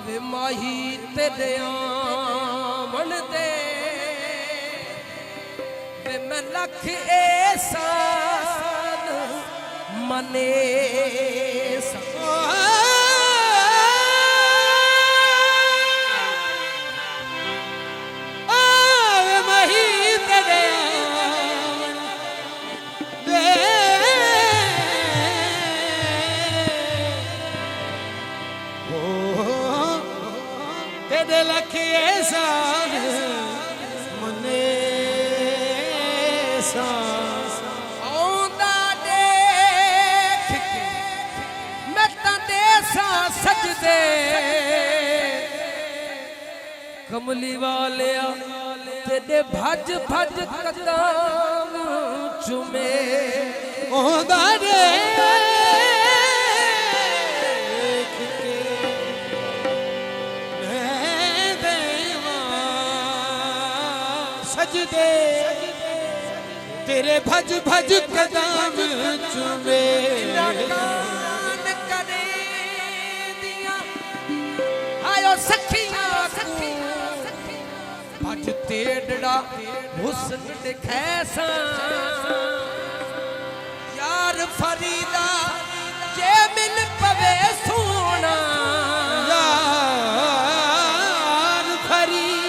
आवे माही तेरे आमन दे वे मैं लख एहसान मने आवे माही तेरे आमन दे तेरे लख एहसान मने आउंदा देख के मैं तां देसा सजदे कमली वालिया तेरे भज भज कदम चुमे आउंदा सजदे तेरे भज भज कदम चुमे कान करे दिया आयो सखियां भज तेड़ा हुस्न दिखैसा यार फरीदा जे मिल पवे सोना यार फरीदा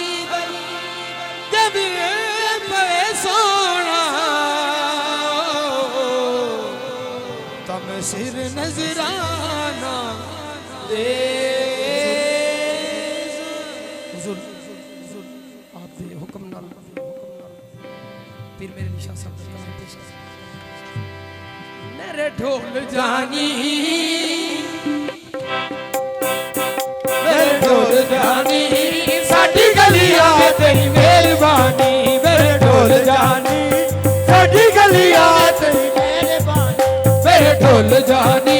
सिर नजराना दे हुजूर आप दे हुक्म नाल पीर मेरे निशा सब मेरे ढोल जानी मेरे ढोल जानी साडी गलियां तेरी मेहरबानी मेरे ढोल जानी साडी गलियां तेरी मेरे ढोल जानी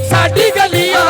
साडी गलियां